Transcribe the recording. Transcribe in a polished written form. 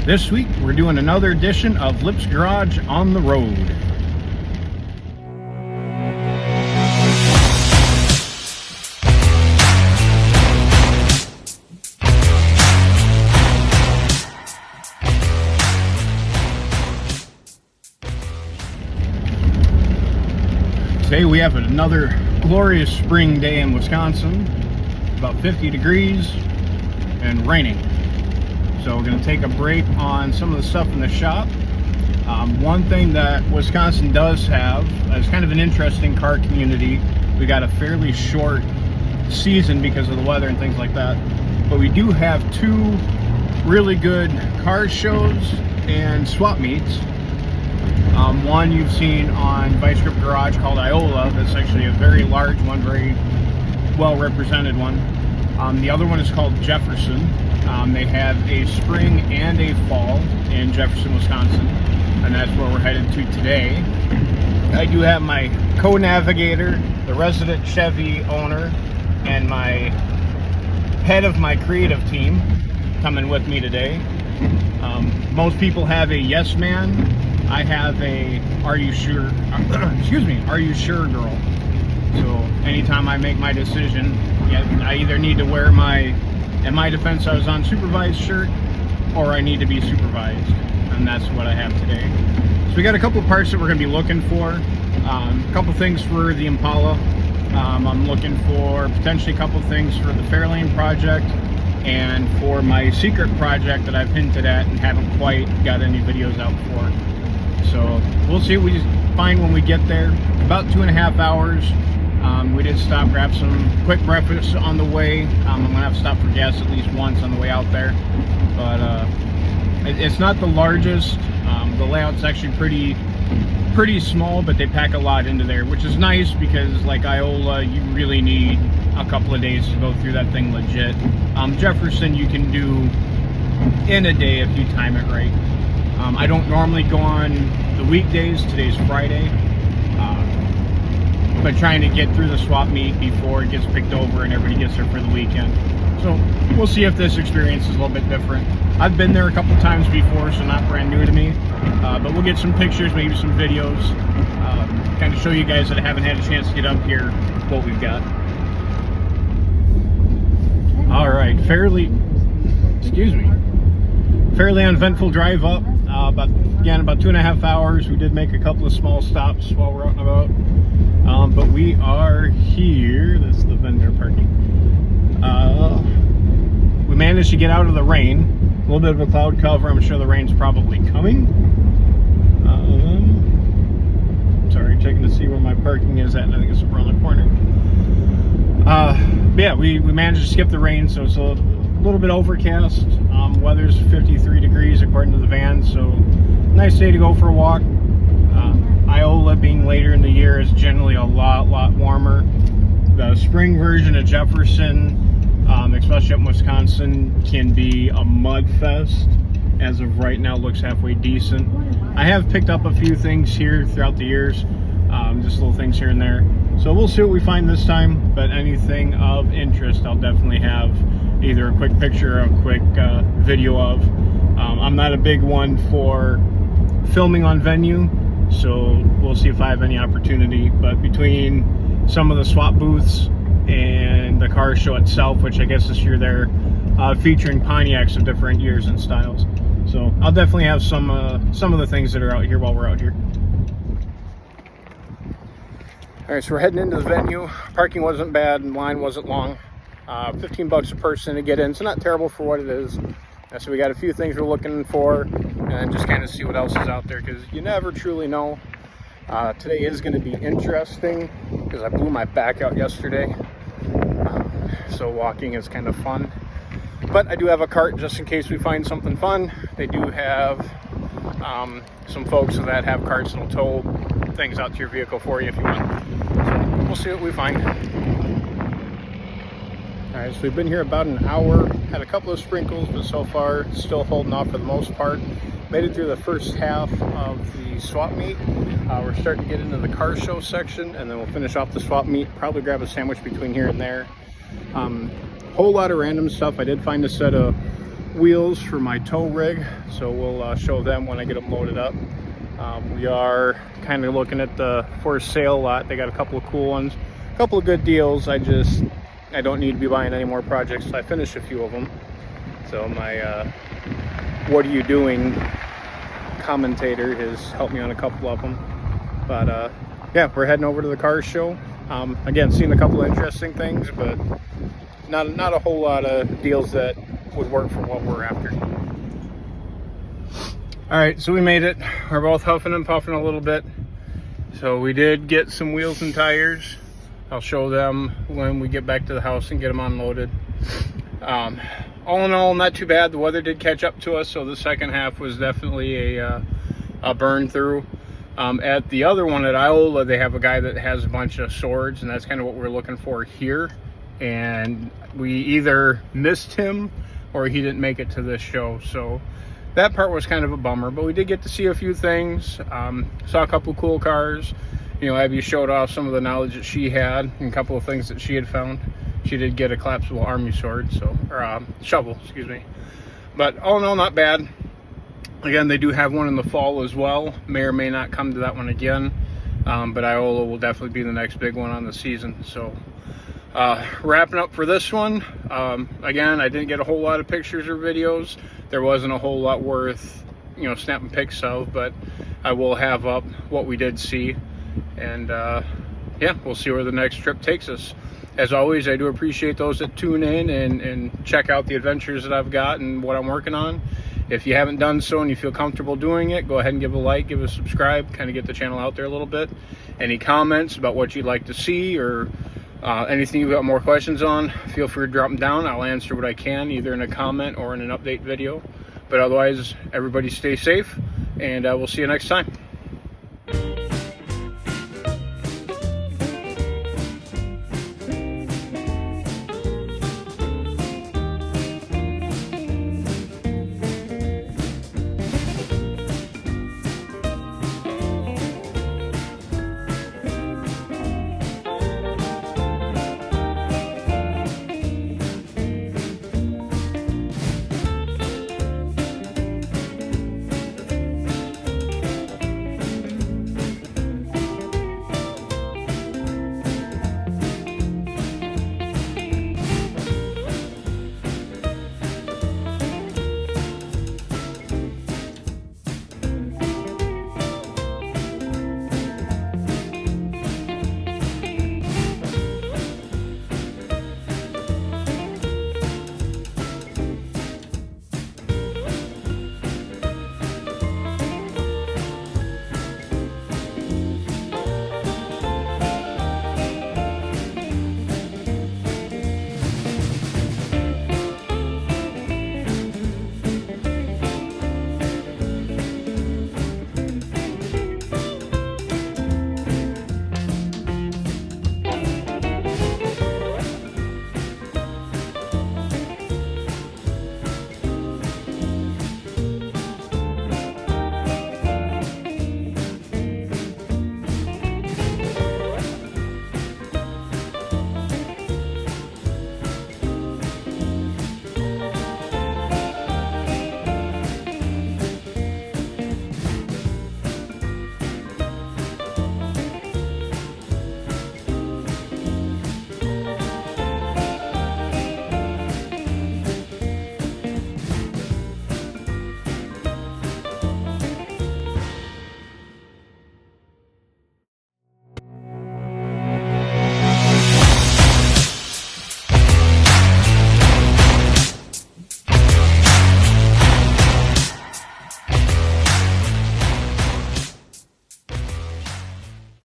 This week, we're doing another edition of Lip's Garage on the Road. Today we have another glorious spring day in Wisconsin, about 50 degrees and raining. So we're going to take a break on some of the stuff in the shop. One thing that Wisconsin does have is kind of an interesting car community. We got a fairly short season because of the weather and things like that, but we do have two really good car shows and swap meets. One you've seen on Vice Grip Garage called Iola. That's actually a very large one, very well represented one. The other one is called Jefferson. They have a spring and a fall in Jefferson, Wisconsin, and that's where we're headed to today. I do have my co-navigator, the resident Chevy owner, and my head of my creative team coming with me today. Most people have a yes man. I have a are you sure are you sure girl. So anytime I make my decision, I either need to wear in my defense, I was on supervised shirt, or I need to be supervised, and that's what I have today. So we got a couple of parts that we're going to be looking for. A couple things for the Impala. I'm looking for potentially a couple of things for the Fairlane project and for my secret project that I've hinted at and haven't quite got any videos out for. So we'll see what we find when we get there. About 2.5 hours. We did stop, grab some quick breakfast on the way. I'm gonna have to stop for gas at least once on the way out there. But it's not the largest. The layout's actually pretty small, but they pack a lot into there, which is nice because like Iola, you really need a couple of days to go through that thing legit. Jefferson you can do in a day if you time it right. I don't normally go on the weekdays. Today's Friday. But trying to get through the swap meet before it gets picked over and everybody gets there for the weekend. So we'll see if this experience is a little bit different. I've been there a couple times before, so not brand new to me. But we'll get some pictures, maybe some videos, kind of show you guys that haven't had a chance to get up here what we've got. All right, fairly uneventful drive up. About 2.5 hours. We did make a couple of small stops while we're out and about. But we are here. This is the vendor parking. We managed to get out of the rain. A little bit of a cloud cover. I'm sure the rain's probably coming. Sorry, checking to see where my parking is at. I think it's around the corner. But yeah, we managed to skip the rain, so it's a little bit overcast. Weather's 53 degrees according to the van, so nice day to go for a walk. Iola being later in the year is generally a lot warmer. The spring version of Jefferson, especially up in Wisconsin, can be a mud fest. As of right now, it looks halfway decent. I have picked up a few things here throughout the years, just little things here and there. So we'll see what we find this time, but anything of interest I'll definitely have either a quick picture or a quick video of. I'm not a big one for filming on venue, so we'll see if I have any opportunity. But between some of the swap booths and the car show itself, which I guess this year they're featuring Pontiacs of different years and styles, so I'll definitely have some of the things that are out here while we're out here. All right, so we're heading into the venue. Parking wasn't bad and line wasn't long. $15 a person to get in, so not terrible for what it is. So we got a few things we're looking for, and just kind of see what else is out there, because you never truly know. Today is going to be interesting because I blew my back out yesterday, so walking is kind of fun. But I do have a cart just in case we find something fun. They do have some folks that have carts and will tow things out to your vehicle for you if you want. So we'll see what we find. Alright, so we've been here about an hour, had a couple of sprinkles, but so far still holding off for the most part. Made it through the first half of the swap meet. We're starting to get into the car show section, and then we'll finish off the swap meet, probably grab a sandwich between here and there. Whole lot of random stuff. I did find a set of wheels for my tow rig, so we'll show them when I get them loaded up. We are kind of looking at the for sale lot. They got a couple of cool ones, a couple of good deals. I don't need to be buying any more projects. I finished a few of them. So my what are you doing commentator has helped me on a couple of them. But yeah, we're heading over to the car show. Again, seeing a couple of interesting things, but not a whole lot of deals that would work for what we're after. All right, so we made it. We're both huffing and puffing a little bit. So we did get some wheels and tires. I'll show them when we get back to the house and get them unloaded. All in all, not too bad. The weather did catch up to us, so the second half was definitely a burn through. At the other one at Iola, they have a guy that has a bunch of swords, and that's kind of what we're looking for here. And we either missed him or he didn't make it to this show, so that part was kind of a bummer. But we did get to see a few things. Saw a couple cool cars. You know, Abby showed off some of the knowledge that she had and a couple of things that she had found. She did get a collapsible army sword, or shovel, excuse me. But all in all, not bad. Again, they do have one in the fall as well. May or may not come to that one again. But Iola will definitely be the next big one on the season. So wrapping up for this one. Again, I didn't get a whole lot of pictures or videos. There wasn't a whole lot worth, you know, snapping pics of, but I will have up what we did see. And yeah, we'll see where the next trip takes us. As always, I do appreciate those that tune in and check out the adventures that I've got and what I'm working on. If you haven't done so and you feel comfortable doing it, go ahead and give a like, give a subscribe, kind of get the channel out there a little bit. Any comments about what you'd like to see, or anything you've got more questions on, feel free to drop them down. I'll answer what I can, either in a comment or in an update video. But otherwise, everybody stay safe, and we'll see you next time.